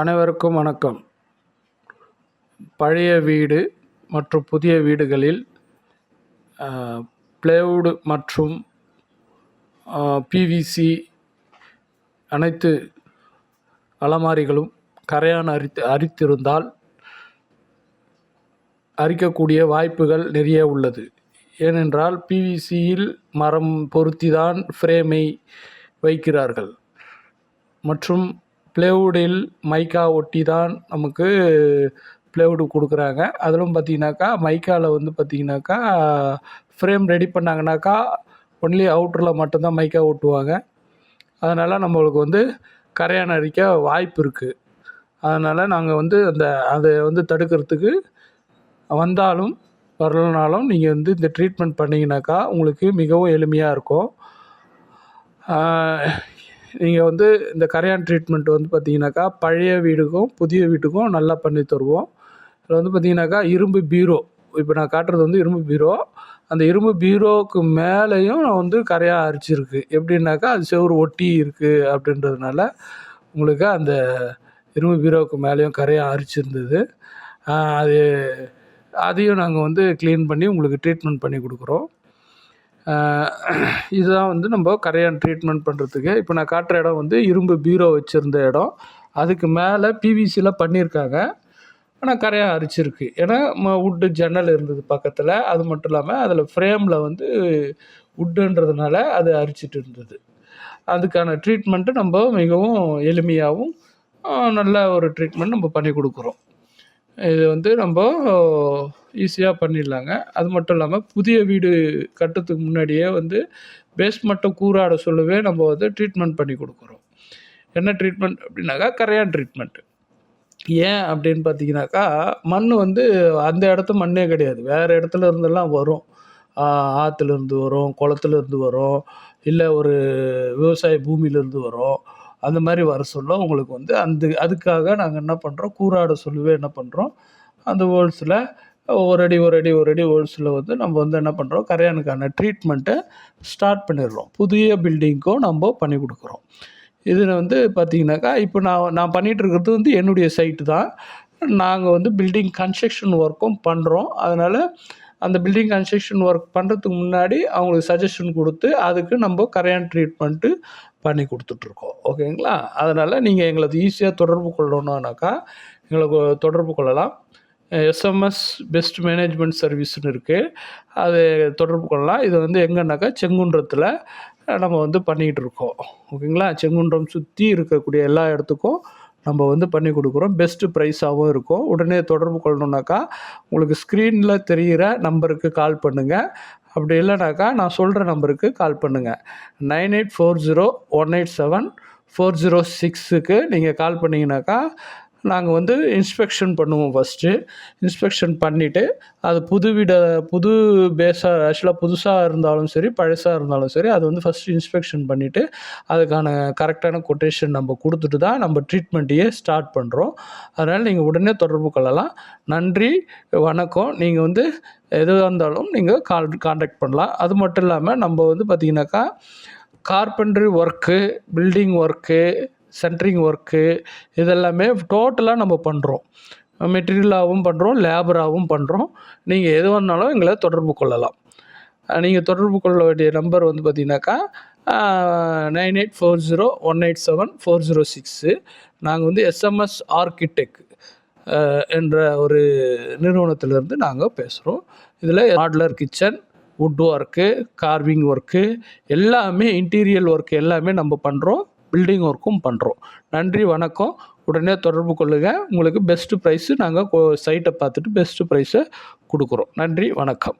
அனைவருக்கும் வணக்கம். பழைய வீடு மற்றும் புதிய வீடுகளில் பிளைவுட் மற்றும் பிவிசி அனைத்து அலமாரிகளும் கரையான் அரித்திருந்தால் அரிக்கக்கூடிய வாய்ப்புகள் நிறைய உள்ளது. ஏனென்றால் பிவிசியில் மரம் பொருத்தி தான் ஃப்ரேமை வைக்கிறார்கள் மற்றும் பிளைவுட்டில் மைக்கா ஒட்டி தான் நமக்கு பிளைவுட் கொடுக்குறாங்க. அதிலும் பார்த்திங்கனாக்கா மைக்காவில் பார்த்திங்கனாக்கா ஃப்ரேம் ரெடி பண்ணாங்கனாக்கா ஒன்லி அவுட்டரில் மட்டும்தான் மைக்கா ஒட்டுவாங்க. அதனால் நம்மளுக்கு கரையான் அரிக்க வாய்ப்பு இருக்குது. அதனால் நாங்கள் அதை தடுக்கிறதுக்கு வந்தாலும் வரலனாலும் நீங்கள் இந்த ட்ரீட்மெண்ட் பண்ணிங்கனாக்கா உங்களுக்கு மிகவும் எளிமையாக இருக்கும். நீங்கள் இந்த கரையான் ட்ரீட்மெண்ட் பார்த்தீங்கன்னாக்கா பழைய வீடுக்கும் புதிய வீட்டுக்கும் நல்லா பண்ணி தருவோம். இதில் பார்த்தீங்கன்னாக்கா இரும்பு பீரோ, இப்போ நான் காட்டுறது இரும்பு பீரோ. அந்த இரும்பு பீரோவுக்கு மேலேயும் கரையான் அரிச்சிருக்கு. எப்படின்னாக்கா அது செவுறு ஒட்டி இருக்குது அப்படின்றதுனால உங்களுக்கு அந்த இரும்பு பீரோவுக்கு மேலேயும் கரையான் அரிச்சிருந்தது. அதையும் நாங்கள் க்ளீன் பண்ணி உங்களுக்கு ட்ரீட்மெண்ட் பண்ணி கொடுக்குறோம். இதுதான் நம்ம கரையான் ட்ரீட்மெண்ட் பண்ணுறதுக்கு. இப்போ நான் காட்டுற இடம் இரும்பு பீரோ வச்சுருந்த இடம். அதுக்கு மேலே பிவிசியில் பண்ணியிருக்காங்க. ஆனால் கரையான் அரிச்சிருக்கு. ஏன்னா வுட்டு ஜன்னல் இருந்தது பக்கத்தில். அது மட்டும் இல்லாமல் அதில் ஃப்ரேமில் வுட்டுன்றதுனால அது அரிச்சிட்டு இருந்தது. அதுக்கான ட்ரீட்மெண்ட்டு நம்ம மிகவும் எளிமையாகவும் நல்ல ஒரு ட்ரீட்மெண்ட் நம்ம பண்ணி கொடுக்குறோம். இது நம்ம ஈஸியாக பண்ணிடலாங்க. அது மட்டும் இல்லாமல் புதிய வீடு கட்டுறதுக்கு முன்னாடியே பேஸ்மெண்ட்டை கூராட சொல்லவே நம்ம ட்ரீட்மெண்ட் பண்ணி கொடுக்குறோம். என்ன ட்ரீட்மெண்ட் அப்படின்னாக்கா கரையான் ட்ரீட்மெண்ட்டு. ஏன் அப்படின்னு பார்த்தீங்கன்னாக்கா மண் அந்த இடத்து மண்ணே கிடையாது, வேறு இடத்துல இருந்தெல்லாம் வரும். ஆற்றுலேருந்து வரும், குளத்துலேருந்து வரும், இல்லை ஒரு விவசாய பூமியிலேருந்து வரும். அந்த மாதிரி வர சொல்ல உங்களுக்கு அதுக்காக நாங்கள் என்ன பண்ணுறோம், கூராட சொல்லவே என்ன பண்ணுறோம், அந்த ஹோல்ஸில் ஒரு அடி ஹோல்ஸில் நம்ம என்ன பண்ணுறோம், கரையானுக்கான ட்ரீட்மெண்ட்டை ஸ்டார்ட் பண்ணிடுறோம். புதிய பில்டிங்க்கும் நம்ம பண்ணி கொடுக்குறோம். இதில் பார்த்திங்கனாக்கா இப்போ நான் பண்ணிகிட்ருக்கிறது என்னுடைய சைட்டு தான். நாங்கள் பில்டிங் கன்ஸ்ட்ரக்ஷன் ஒர்க்கும் பண்ணுறோம். அதனால் அந்த பில்டிங் கன்ஸ்ட்ரக்ஷன் ஒர்க் பண்ணுறதுக்கு முன்னாடி அவங்களுக்கு சஜஷன் கொடுத்து அதுக்கு நம்ம கரையான் ட்ரீட்மெண்ட்டு பண்ணி கொடுத்துட்ருக்கோம். ஓகேங்களா? அதனால் நீங்கள் எங்களை ஈஸியாக தொடர்பு கொள்ளணுன்னாக்கா எங்களுக்கு தொடர்பு கொள்ளலாம். எஸ்எம்எஸ் பெஸ்ட் மேனேஜ்மெண்ட் சர்வீஸ்னு இருக்குது, அது தொடர்பு கொள்ளலாம். இது எங்கன்னாக்கா செங்குன்றத்தில் நம்ம பண்ணிக்கிட்டு இருக்கோம். ஓகேங்களா? செங்குன்றம் சுற்றி இருக்கக்கூடிய எல்லா இடத்துக்கும் நம்ம பண்ணி கொடுக்குறோம். பெஸ்ட்டு ப்ரைஸாகவும் இருக்கும். உடனே தொடர்பு கொள்ளணுன்னாக்கா உங்களுக்கு ஸ்க்ரீனில் தெரிகிற நம்பருக்கு கால் பண்ணுங்கள். அப்படி இல்லைனாக்கா நான் சொல்கிற நம்பருக்கு கால் பண்ணுங்கள். 9840187406க்கு நீங்கள் கால் பண்ணிங்கனாக்கா நாங்கள் இன்ஸ்பெக்ஷன் பண்ணுவோம். ஃபஸ்ட்டு இன்ஸ்பெக்ஷன் பண்ணிவிட்டு அது புது பேஸாக ஆக்சுவலாக புதுசாக இருந்தாலும் சரி பழசாக இருந்தாலும் சரி அது ஃபஸ்ட்டு இன்ஸ்பெக்ஷன் பண்ணிவிட்டு அதுக்கான கரெக்டான கொட்டேஷன் நம்ம கொடுத்துட்டு தான் நம்ம ட்ரீட்மெண்ட்டையே ஸ்டார்ட் பண்ணுறோம். அதனால் நீங்கள் உடனே தொடர்பு கொள்ளலாம். நன்றி, வணக்கம். நீங்கள் எதுவாக இருந்தாலும் நீங்கள் கான்டாக்ட் பண்ணலாம். அது மட்டும் இல்லாமல் நம்ம பார்த்திங்கனாக்கா carpentry work, building work, centring work இதெல்லாமே டோட்டலாக நம்ம பண்ணுறோம். மெட்டீரியலாகவும் பண்ணுறோம், லேபராகவும் பண்ணுறோம். நீங்கள் எது வேணாலும் எங்களை தொடர்பு கொள்ளலாம். நீங்கள் தொடர்பு கொள்ள வேண்டிய நம்பர் பார்த்திங்கனாக்கா 9840187406. நாங்கள் எஸ்எம்எஸ் ஆர்கிடெக்ட் என்ற ஒரு நிறுவனத்திலேருந்து நாங்கள் பேசுகிறோம். இதில் modular kitchen, would work, carving work எல்லாமே, இன்டீரியர் ஒர்க்கு எல்லாமே நம்ம பண்ணுறோம். பில்டிங் ஒர்க்கும் பண்ணுறோம். நன்றி, வணக்கம். உடனே தொடர்பு கொள்ளுங்கள். உங்களுக்கு பெஸ்ட்டு ப்ரைஸு நாங்கள் சைட்டை பார்த்துட்டு பெஸ்ட்டு ப்ரைஸை கொடுக்குறோம். நன்றி, வணக்கம்.